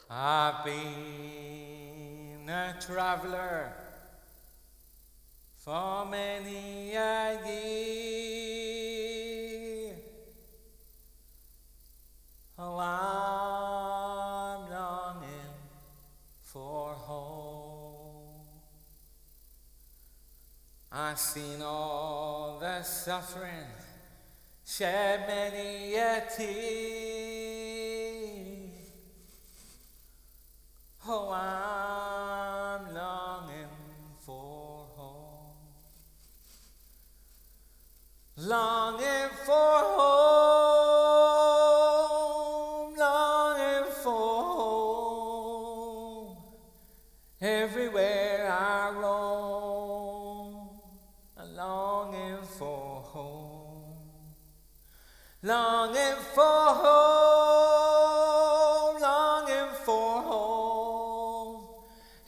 I've been a traveler for many a year. Oh, I'm longing for home. I've seen all the suffering, shed many a tear. Oh, I'm longing for home, longing for home, longing for home. Everywhere I roam, I'm longing for home, longing for home, longing for home.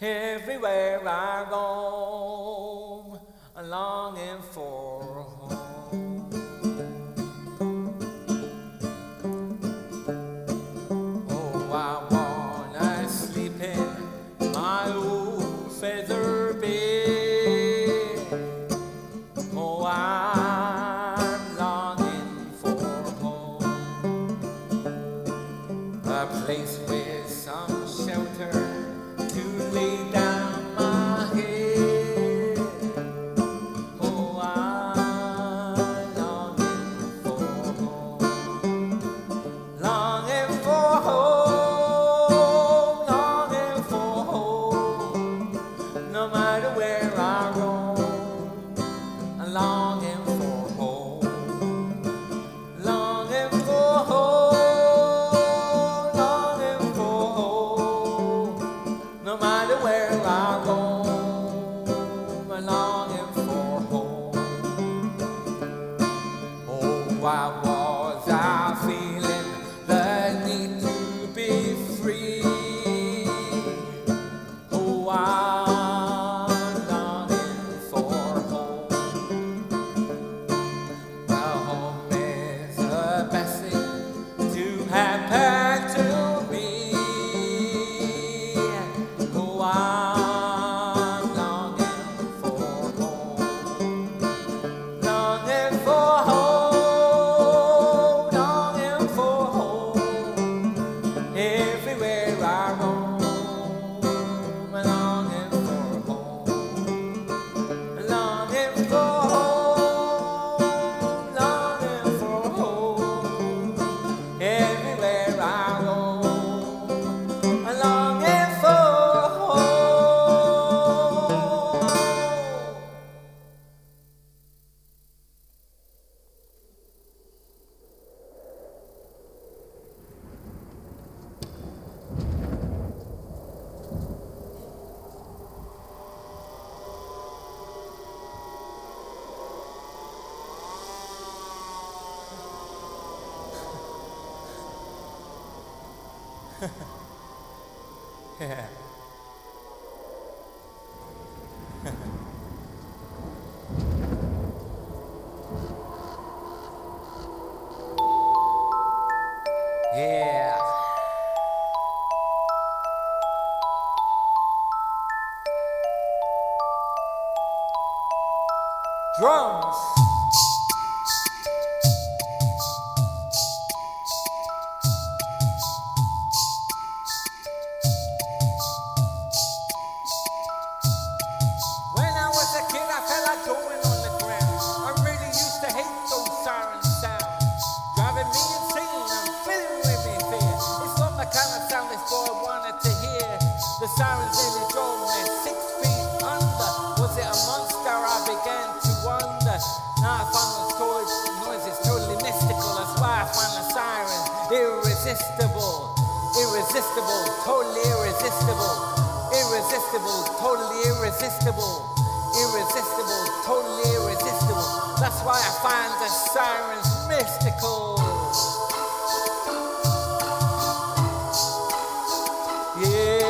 Everywhere I roam, I'm longing for home. Oh, I wanna sleep in my old feather bed. Oh, I'm longing for home, a place with some shelter to lay down my head. Oh, I'm longing for home, longing for home, longing for home. No matter where I roam, I'm longing for home, longing for home, longing for Yeah. Yeah. Drums. When I was a kid, I felt like going on the ground. I really used to hate those siren sounds, driving me insane and filling with me fear. It's not the kind of sound this boy wanted to hear. The sirens nearly drove me 6 feet under. Was it a monster? I began to wonder. Now I find those noises totally mystical. That's why I find the sirens irresistible. Irresistible, totally irresistible. Irresistible, totally irresistible. Irresistible, totally irresistible. That's why I find the sirens mystical. Yeah.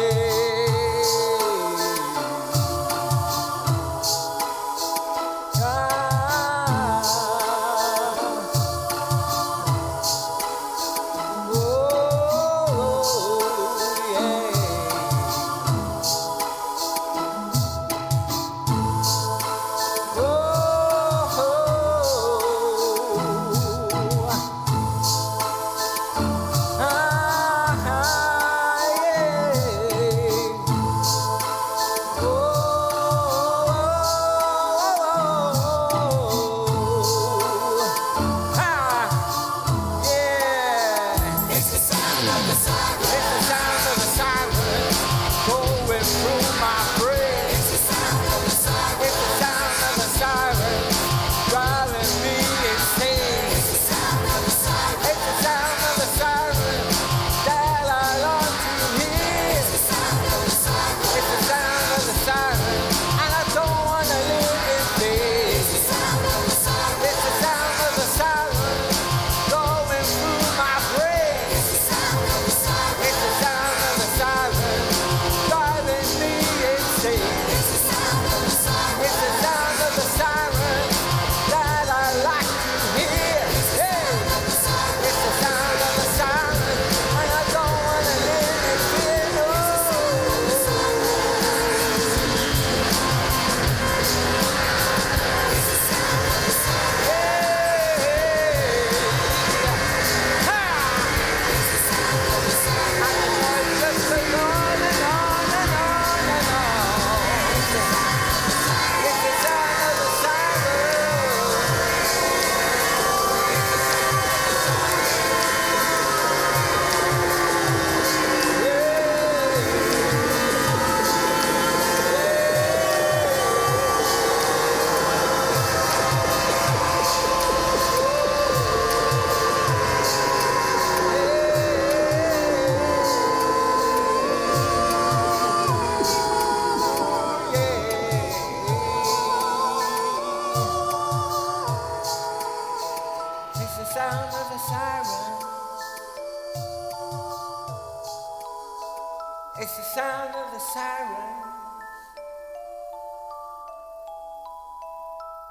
It's the sound of the sirens.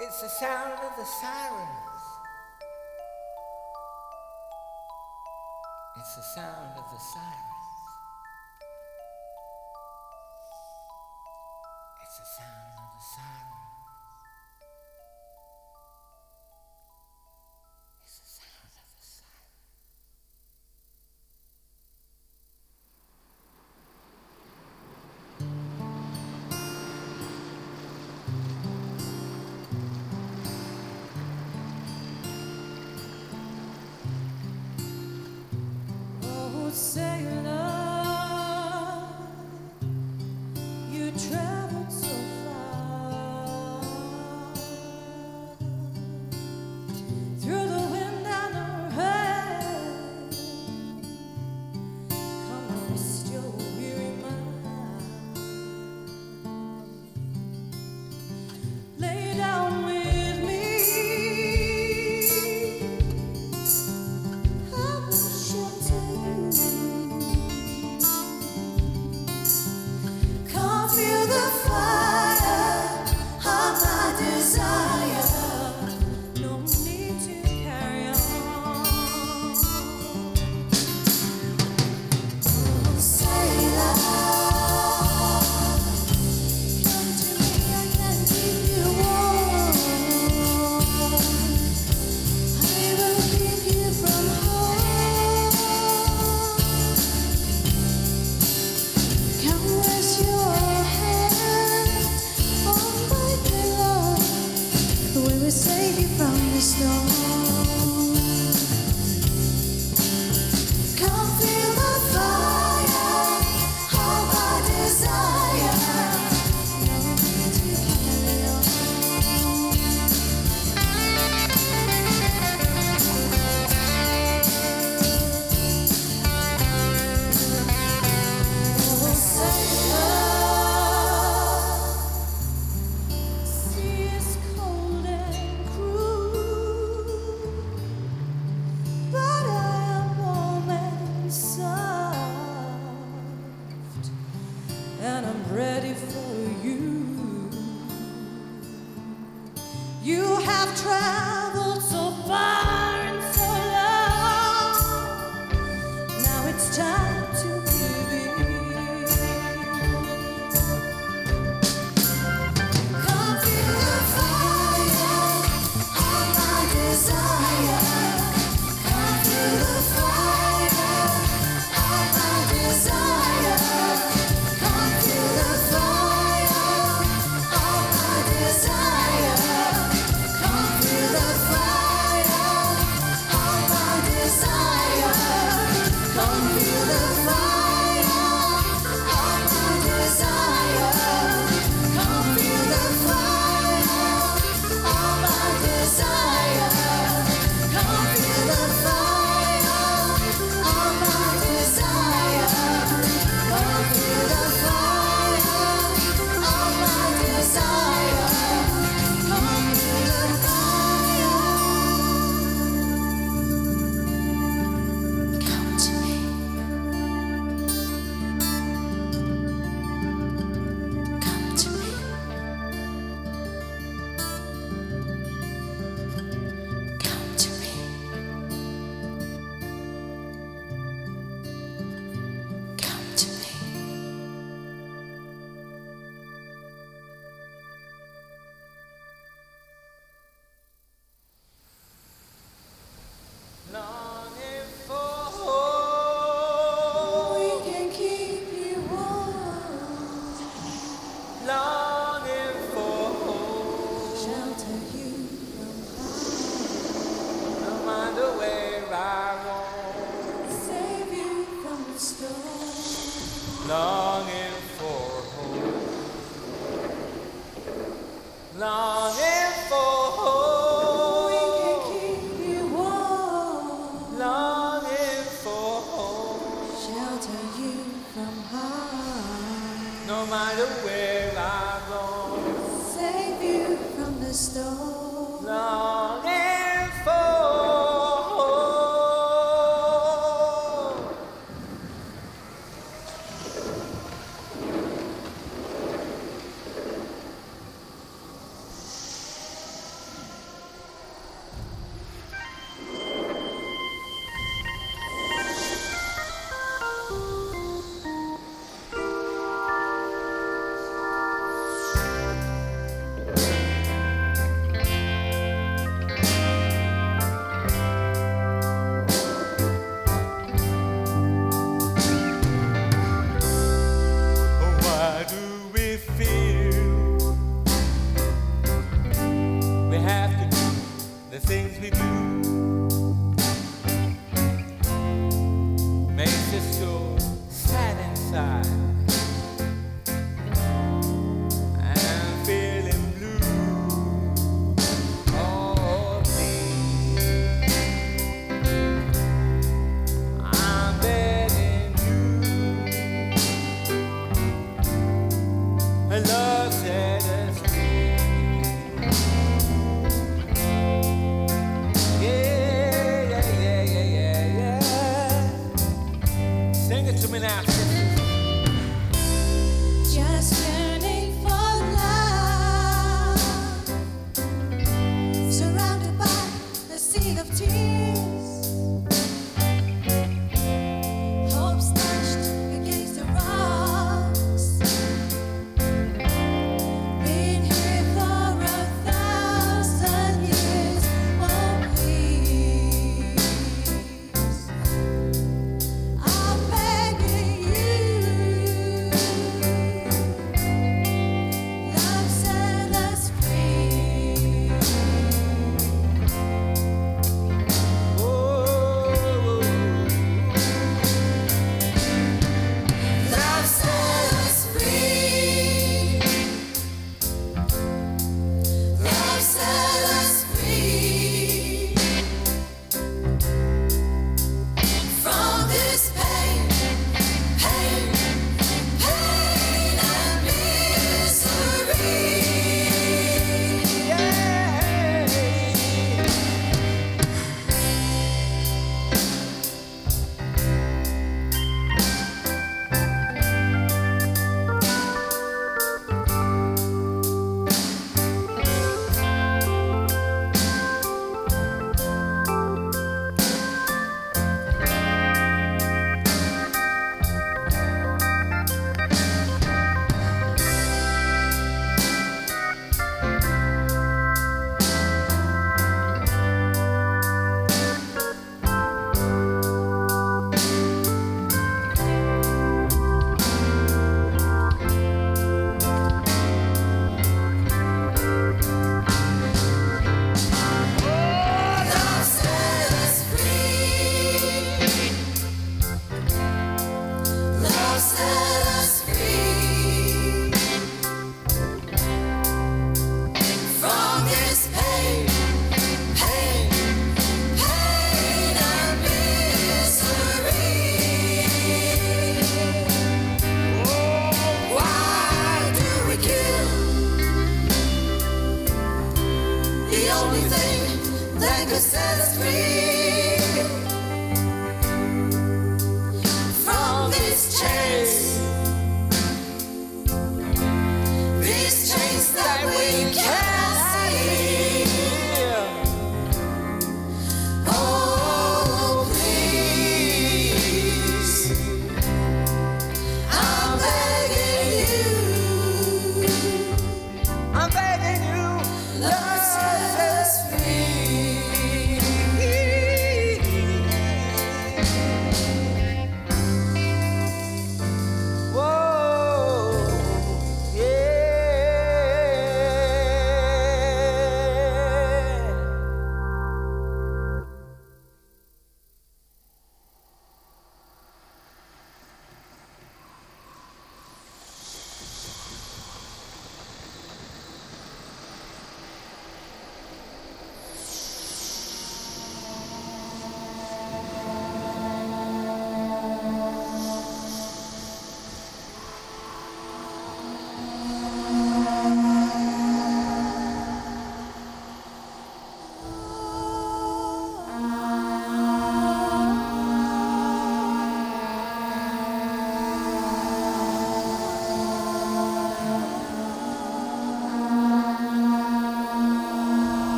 It's the sound of the sirens. It's the sound of the sirens. It's the sound of the sirens. It's the sound of the sirens. Sailor Longing for hope, longing for hope. We can keep you warm. Longing for hope, shelter you from harm. No matter where I go, save you from the storm. Longing for the things we do makes us so sad inside and feeling blue. Oh, please, I'm begging you, love set us free. Sing it to me now, sisters. Just yearning for love, surrounded by a sea of tears, hope snatched against the rocks, been here for 1,000 years. Oh, please, I'm begging you.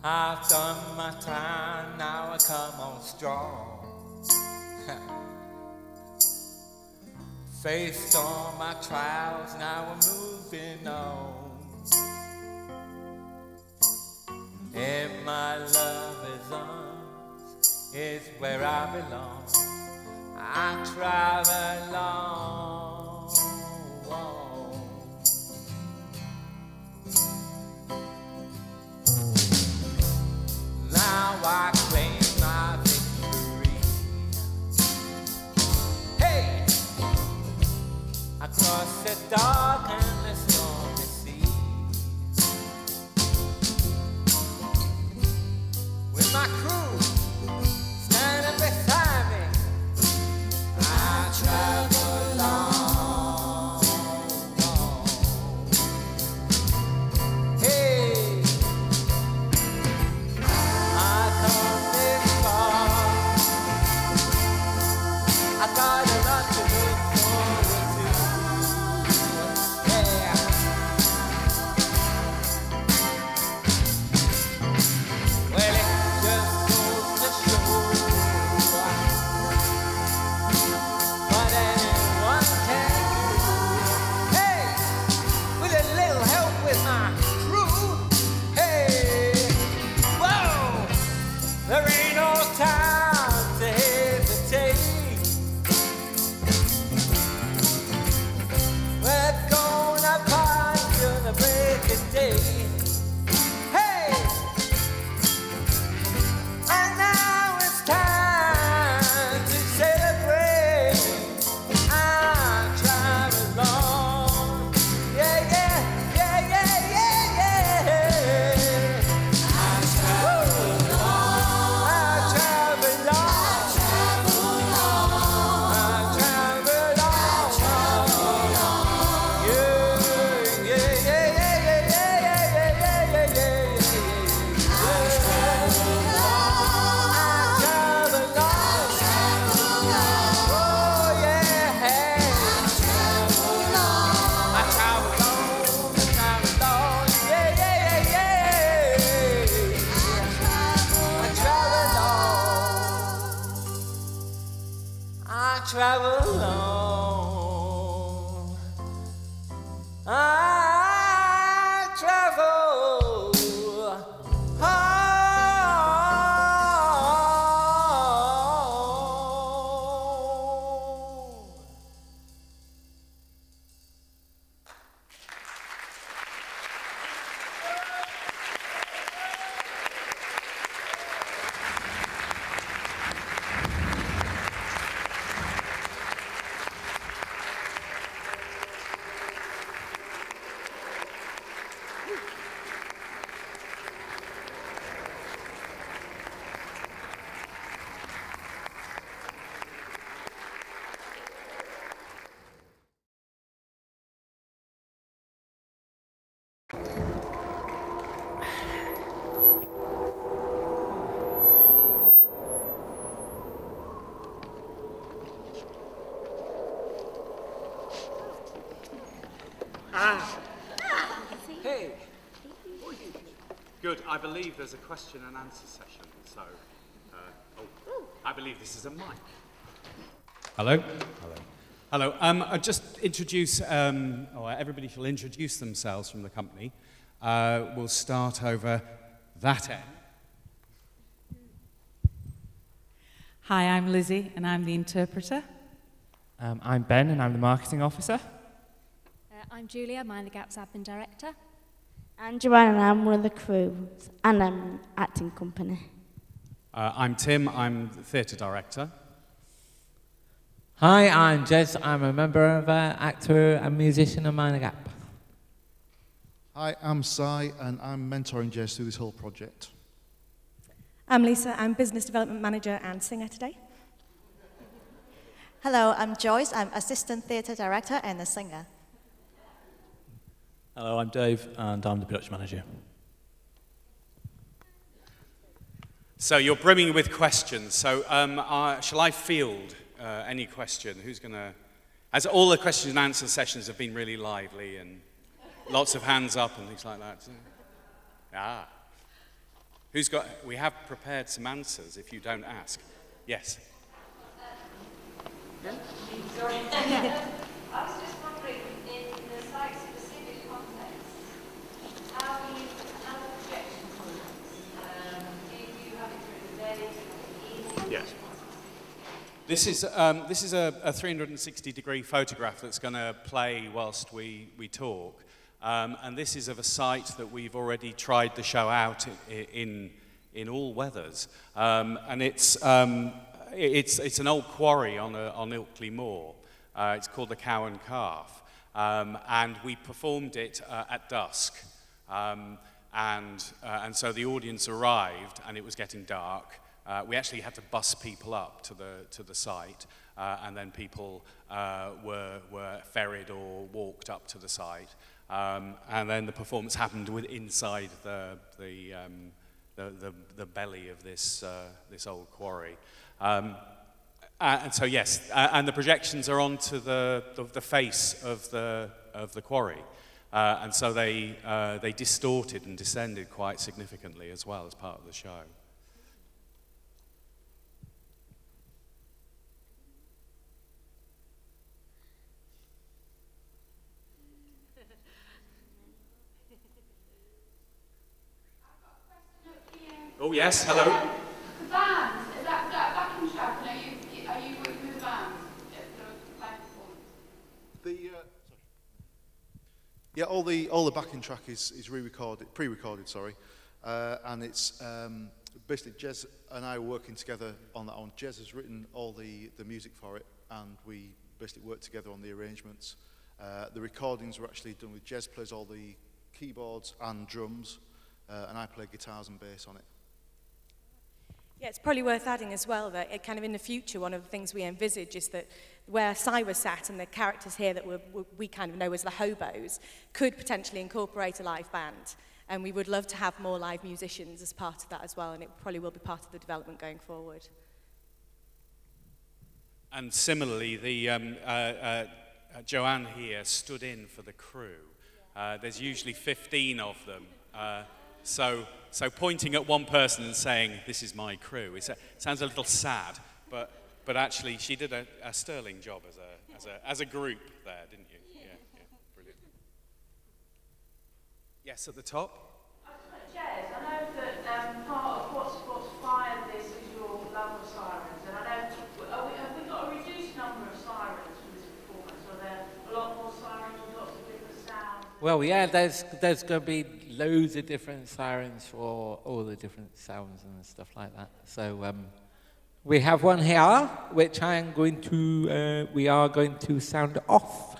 I've done my time, now I come on strong. Faced all my trials, now I'm moving on. In my lover's arms is where I belong. I travel on. Now I claim my victory. Hey! Across the dark and the stormy sea, with my crew standing beside me, I travel on. Hey, I come this far. I got a lot to look forward to. Yeah. Well, it just goes to show what anyone can do. Hey, with a little help with my crew. Hey, whoa, there ain't no time to hesitate. We're gonna party till the break of day. Hey, and now it's time to celebrate. I travel on. Yeah, yeah, yeah, yeah, yeah, yeah. I travel on. I travel on. I travel on. Yeah, yeah, yeah, yeah, yeah, yeah, yeah, yeah, yeah, yeah, yeah. I travel on. Oh yeah. I travel on. Yeah, yeah, yeah, yeah. I travel on. I travel on. I travel on. Hey. Good. I believe there's a question and answer session, so... I believe this is a mic. Hello? Hello. I'll just introduce, or everybody shall introduce themselves from the company. We'll start over that end. Hi, I'm Lizzie, and I'm the interpreter. I'm Ben, and I'm the marketing officer. I'm Julia, I'm the Gaps Admin Director. I'm Joanne, and I'm one of the crew, and I'm an acting company. I'm Tim, I'm the theatre director. Hi, I'm Jez. I'm a member of actor and musician of Minor Gap. Hi, I'm Si, and I'm mentoring Jez through this whole project. I'm Lisa, I'm Business Development Manager and singer today. Hello, I'm Joyce, I'm Assistant Theatre Director and a singer. Hello, I'm Dave, and I'm the production manager. So you're brimming with questions, so shall I field any question? Who's going to... As all the question and answer sessions have been really lively and lots of hands up and things like that. Ah. Who's got, we have prepared some answers if you don't ask. Yes. Sorry. I was just wondering, in the site-specific context, how the projections work. Do you have it through the day, do you have it in the evening? Yes. This is a 360-degree photograph that's going to play whilst we talk. And this is of a site that we've already tried the show out in all weathers. And it's an old quarry on Ilkley Moor. It's called the Cow and Calf. And we performed it at dusk. And so the audience arrived and it was getting dark. We actually had to bus people up to the site, and then people were ferried or walked up to the site. And then the performance happened inside the belly of this old quarry. And so yes, and the projections are onto the face of the quarry, and so they distorted and descended quite significantly as well as part of the show. Oh yes, hello. The band, is that backing track, and are you working with the band at the live performance? Yeah, all the backing track is pre-recorded, sorry, and it's basically Jez and I are working together on that one. Jez has written all the music for it, and we basically work together on the arrangements. The recordings were actually done with Jez plays all the keyboards and drums, and I play guitars and bass on it. Yeah, it's probably worth adding as well that it kind of in the future, one of the things we envisage is that where Cyrus sat and the characters here that we kind of know as the hobos could potentially incorporate a live band. And we would love to have more live musicians as part of that as well, and it probably will be part of the development going forward. And similarly, Joanne here stood in for the crew. There's usually 15 of them. So pointing at one person and saying, "This is my crew," it sounds a little sad, but actually she did a sterling job as a group there, didn't you? Yeah, brilliant. Yes, at the top. Jez, I know that part of what's fired this is your love of Sirens, and I know have we got a reduced number of Sirens for this performance? Are there a lot more Sirens with lots of different sounds? Well, yeah, there's going to be loads of different sirens for all the different sounds and stuff like that. So we have one here, which we are going to sound off.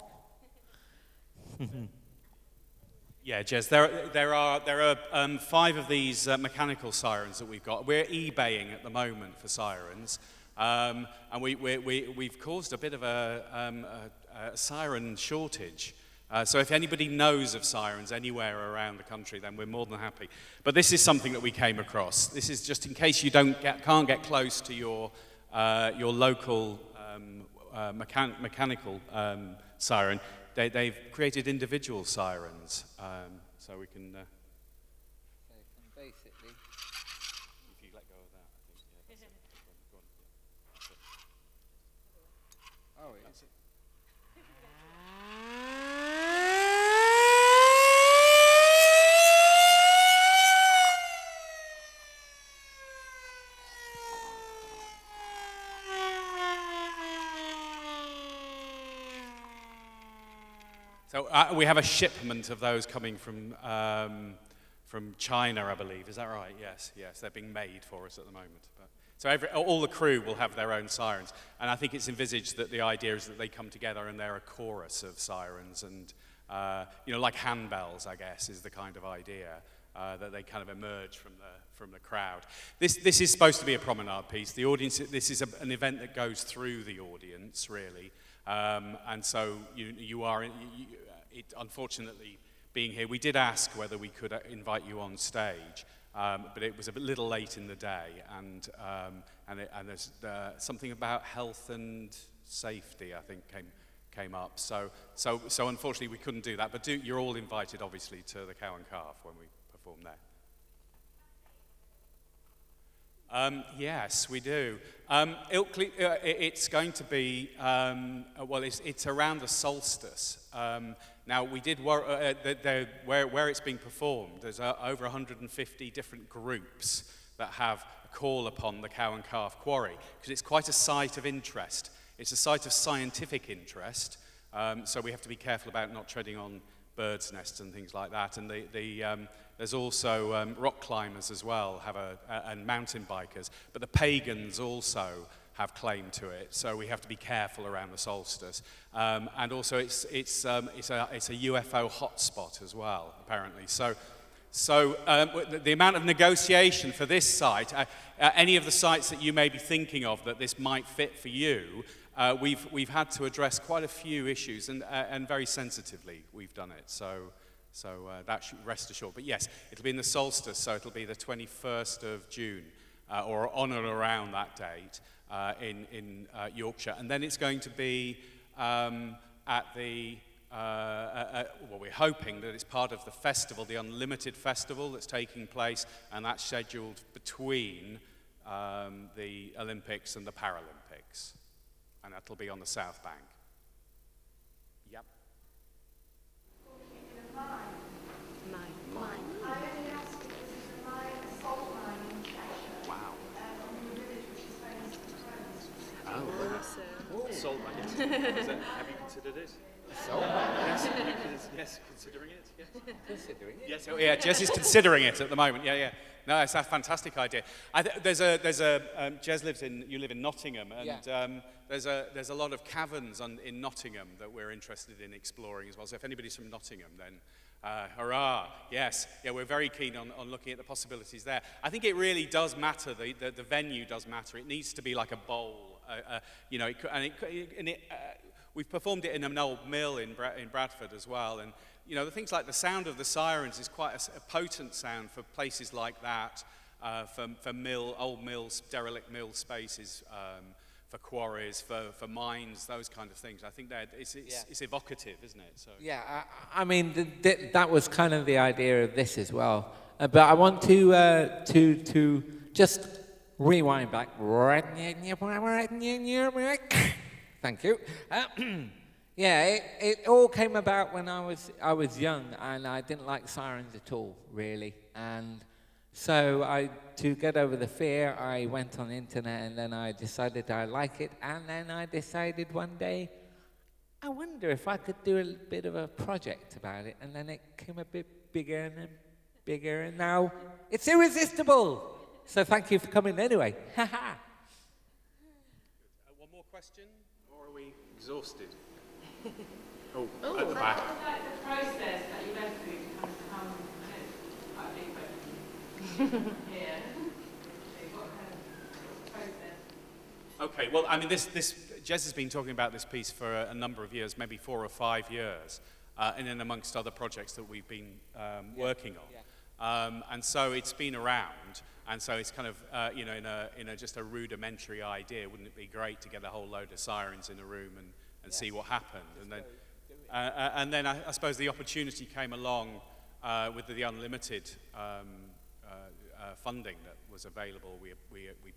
Yeah, Jez, there are 5 of these mechanical sirens that we've got. We're eBaying at the moment for sirens, and we've caused a bit of a siren shortage. So if anybody knows of sirens anywhere around the country, then we're more than happy. But this is something that we came across. This is just in case you can't get close to your local mechanical siren. They've created individual sirens, so we can. Basically. If you let go of that, I think. Yeah, that's it. Oh, yeah. That's it. So we have a shipment of those coming from China, I believe. Is that right? Yes. They're being made for us at the moment. So all the crew will have their own sirens. And I think it's envisaged that the idea is that they come together and they're a chorus of sirens. And, like handbells, I guess, is the kind of idea, that they kind of emerge from the crowd. This is supposed to be a promenade piece. The audience, this is an event that goes through the audience, really. And so unfortunately, being here, we did ask whether we could invite you on stage, but it was a little late in the day, and there's something about health and safety, I think, came up. So unfortunately, we couldn't do that. But you're all invited, obviously, to the Cow and Calf when we perform there. Yes, we do. It's going to be, well, it's around the solstice. Now, we did, where it's being performed, there's over 150 different groups that have a call upon the Cow and Calf Quarry, because it's quite a site of interest. It's a site of scientific interest, so we have to be careful about not treading on birds' nests and things like that. And there's also rock climbers as well, and mountain bikers. But the pagans also have claim to it, so we have to be careful around the solstice. And also, it's a UFO hotspot as well, apparently. So the amount of negotiation for this site, any of the sites that you may be thinking of that this might fit for you, we've had to address quite a few issues, and very sensitively we've done it. So that should rest assured. But yes, it'll be in the solstice, so it'll be the 21st of June, or on or around that date, in Yorkshire. And then it's going to be at the, well, we're hoping that it's part of the festival, the Unlimited Festival that's taking place, and that's scheduled between the Olympics and the Paralympics. And that'll be on the South Bank. Yep. Salt mine. Have you considered it? Salt mine? Yes, considering it. Yes. Considering it? Yes, yeah, Jez is considering it at the moment. Yeah. No, it's a fantastic idea. Jez you live in Nottingham, and there's a lot of caverns in Nottingham that we're interested in exploring as well. So if anybody's from Nottingham, then hurrah, yes. Yeah, we're very keen on looking at the possibilities there. I think it really does matter, the venue does matter. It needs to be like a bowl, you know, we've performed it in an old mill in Bradford as well, and you know, the things like the sound of the Sirens is quite a potent sound for places like that, for old mills, derelict mill spaces, for quarries, for mines, those kind of things. I think that it's evocative, isn't it? So. Yeah, I mean, that was kind of the idea of this as well. But I want to just rewind back. Thank you. Yeah, it all came about when I was young, and I didn't like sirens at all, really. And so to get over the fear, I went on the internet, and then I decided I like it. And then I decided one day, I wonder if I could do a bit of a project about it. And then it came a bit bigger and bigger, and now it's irresistible. So thank you for coming anyway. One more question, or are we exhausted? At the back. What was like the process that you went through to come here? What kind of process? Okay, well, I mean, Jez has been talking about this piece for a number of years, maybe 4 or 5 years, and then amongst other projects that we've been working on. Yeah. And so it's been around, and so it's kind of, you know, in a just a rudimentary idea. Wouldn't it be great to get a whole load of sirens in a room and see what happened? And then I suppose the opportunity came along with the unlimited funding that was available. We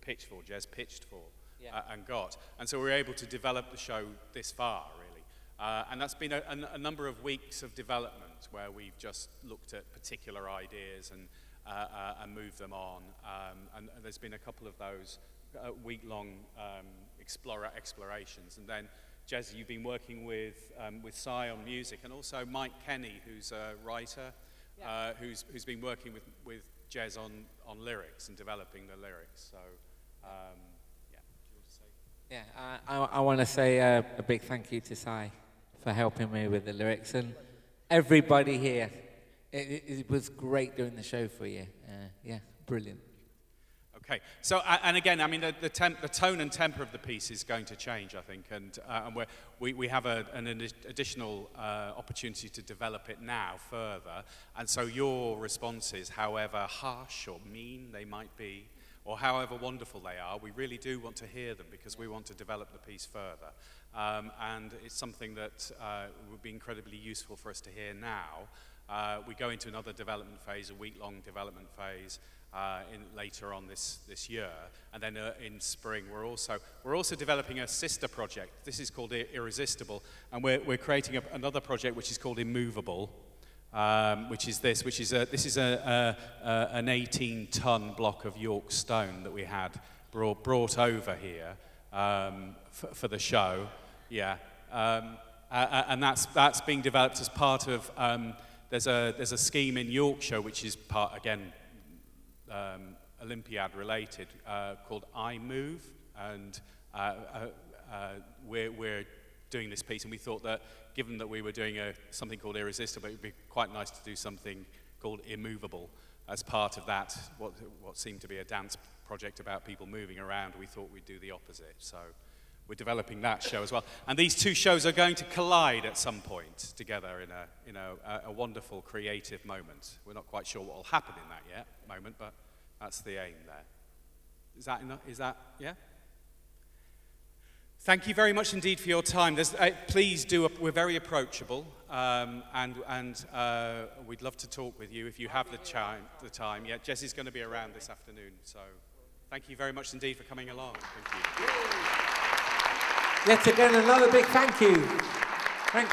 pitched for, Jez pitched for, and got. And so we were able to develop the show this far, really. And that's been a number of weeks of development where we've just looked at particular ideas and moved them on. And there's been a couple of those week-long explorations. And then, Jez, you've been working with Cy on music, and also Mike Kenny, who's a writer, who's been working with Jez on lyrics and developing the lyrics. So, yeah. Do you want to say? Yeah, I want to say a big thank you to Cy for helping me with the lyrics, and everybody here. It was great doing the show for you. Yeah, brilliant. Okay, so, and again, I mean, the tone and temper of the piece is going to change, I think, and we have an additional opportunity to develop it now further, and so your responses, however harsh or mean they might be, or however wonderful they are, we really do want to hear them, because we want to develop the piece further, and it's something that would be incredibly useful for us to hear now. We go into another development phase, a week-long development phase, later on this year, and then in spring we're also developing a sister project. This is called Irresistible, and we're creating another project which is called Immovable, which is an 18-ton block of York stone that we had brought over here for the show, yeah, and that's being developed as part of there's a scheme in Yorkshire which is part again. Olympiad related called I Move, and we're doing this piece, and we thought that given that we were doing something called Irresistible, it would be quite nice to do something called Immovable as part of that, what seemed to be a dance project about people moving around. We thought we'd do the opposite, so we're developing that show as well. And these two shows are going to collide at some point together in a wonderful creative moment. We're not quite sure what will happen in that moment, but that's the aim there. Is that enough? Is that, yeah? Thank you very much indeed for your time. Please do, we're very approachable, and we'd love to talk with you if you have the time. Yeah, Jez is going to be around this afternoon, so thank you very much indeed for coming along. Thank you. Yet again, another big thank you. Thank